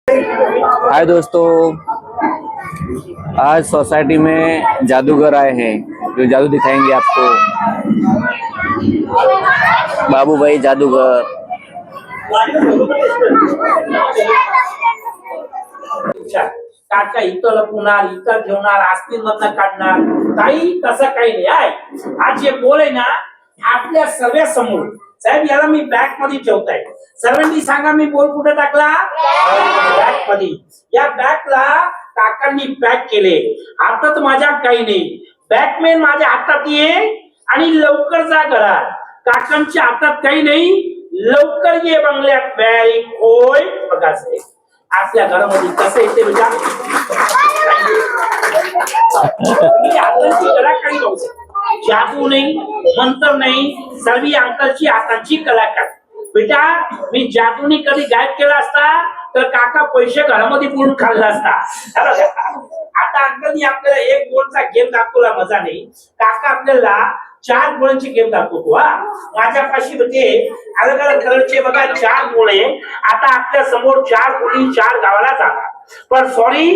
हाय दोस्तों, आज सोसाइटी में जादूगर आए हैं जो जादू दिखाएंगे आपको। बाबू भाई जादूगर। काका इथं लपवणार, इथं ठेवणार, आस्तीन मधनं काढणार, काही तसं काही नाही आहे। आज जे बोल आहे ना आपल्या सर्व समोर, साहेब याला मी बॅग मध्ये ठेवताय, सर्वांनी सांगा मी बोल कुठे टाकला? बॅग मध्ये। या बॅगला काकांनी पॅक केले, हातात माझ्या काही नाही, बॅटमॅन माझ्या हातात ये आणि लवकर जा घरात। काकांच्या हातात काही नाही, लवकर ये बंगल्यात। व्हेरी होय बघा साहेब आपल्या घरामध्ये कसं येते बेटा, कलाकारी जादू नाही, मंत्र नाही, सर्व अंकलची हातांची कलाकार। बेटा मी जादूने कधी गायब केला असता तर काका पैसे घरामध्ये पुरून खाल्ला असता। आता अंकलनी आपल्याला एक गोलचा गेम दाखवला, मजा नाही, काका आपल्याला 4 गोळ्यांची गेम दाखवतो। माझ्यापाशी होते अलग अलग कलरचे बघा 4 गोळे। आता आपल्या समोर 4 गोळी 4 गावाला जाणार, पण सॉरी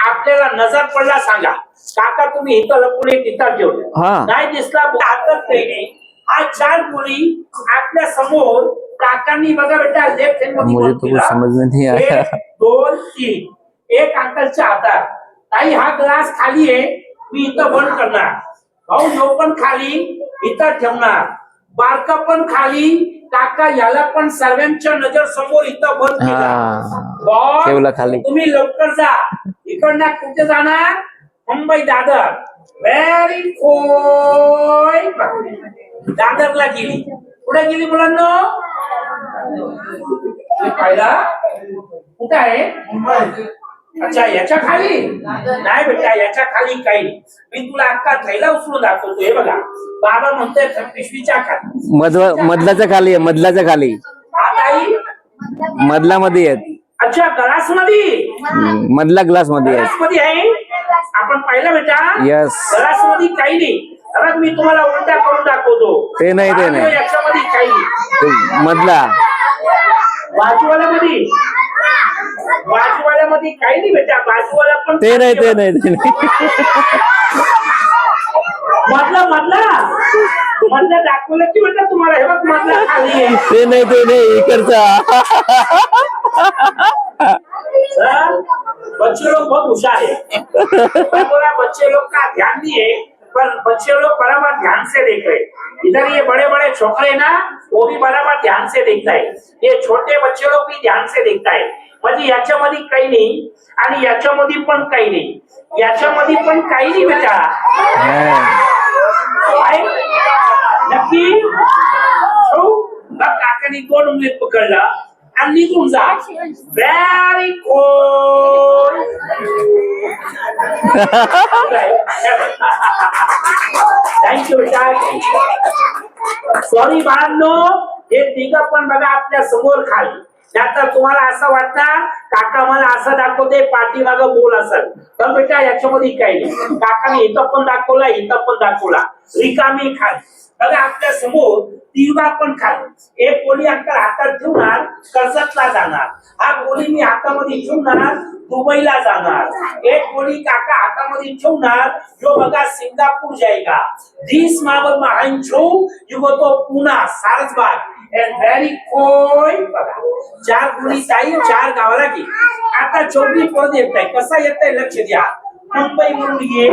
आपल्याला नजर पडला सांगा, काका तुम्ही इथं लपवले तिथं ठेवले, नाही दिसला हातात नाही, हा 4 गोळी आपल्या समोर काकांनी बघा बेटा लेफ्ट हँड मध्ये मुझे तो कुछ समझ में नहीं आया। 1 2 3 एक अंकलच्या हातात, ताई हा ग्लास खाली आहे, मी इथं बंद करणार, भाऊ जो पण खाली इथं ठेवणार, बारका पण खाली, काका याला पण सर्वांच्या नजर समोर इथं बंद केला खाली। तुम्ही लवकर जा, इकडनं कुठे जाणार? मुंबई दादर। व्हेरी गुड, दादरला गेली। कुठे गेली मुलांनो? पाहिला कुठे आहे? अच्छा याच्या खाली नाही बेटा, याच्या खाली काही नाही, मी तुला अक्का थैला उचलून दाखवतो। हे बघा बाबा म्हणतोय पिशवीच्या खाली, मधल्याच्या खाली आहे, मधल्याच्या खाली, मधला मध्ये आहे। अच्छा ग्लास मध्ये, मधला ग्लास मध्ये आहे, आपण पाहिलं बेटा? यस, ग्लास मध्ये काही नाही, अरे मी तुम्हाला उलट्या करून दाखवतो। ते नाही, ते नाही, याच्यामध्ये काही नाही, मधला बाजूवाल्यामध्ये, बाजूवाल्यामध्ये काही नाही बेटा, बाजूवाला पण ते नाही, ते नाही, ते नाही, मधला मधला मधला दाखवलं की बेटा तुम्हाला, हे बघ मधला खाली आहे, ते नाही, ते नाही, इकडचा। बच्चे लोग बहुत होशियार है, बोला बच्चे लोग का ध्यान नहीं है, पर बच्चे लोग बराबर ध्यान से देख रहे। इधर ये बड़े बड़े छोकरे ना वो भी बराबर ध्यान से देखता है, ये छोटे बच्चे लोग भी ध्यान से देखता है। म्हणजे याच्यामध्ये काही नाही आणि याच्यामध्ये पण काही नाही, याच्यामध्ये पण काही नाही बेटा, नक्की काकाने 2 उंगलीत पकडला आणि निघून जा। व्हेरी गुड, थँक्यू बेटा। सॉरी बाळांनो, हे तिघं पण बघा आपल्या समोर खाली। त्यानंतर तुम्हाला असं वाटणार काका मला असं दाखवते पाठीमागं बोल असेल, तर बेटा याच्यामध्ये काही नाही, काकाने इथं पण दाखवला, इथं पण दाखवला, रिकामी खाली बघा आपल्या समोर तिघा पण खाली। एक गोळी अंकल हातात ठेवणार, कर्जतला जाणार, हा गोळी मी हातामध्ये ठेवणार, दुबईला जाणार, एक गोळी काका हातामध्ये ठेवणार, जो बघा सिंगापूर जाएगा, 30 मावर महान छो युगो तो पुणा सारसबाग। व्हेरी गुड, बघा 4 गोळी ताई 4 गावाला गेली। आता 24 परत येत आहे, कसा येत आहे लक्ष द्या, मुंबई वरून ये,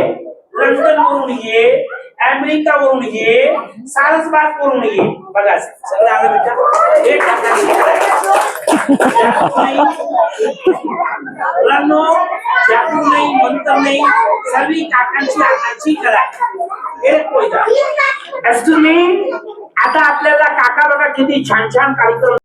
लंडन वरून ये, अमेरिका वरून ये, सारसबाग वरून ये, बघा सगळं आलं बेटा। जादू नाही, मंत्र नाही, सर्व काकांची हातांची कला। आता आपल्याला काका बघा किती छान छान कार्यक्रम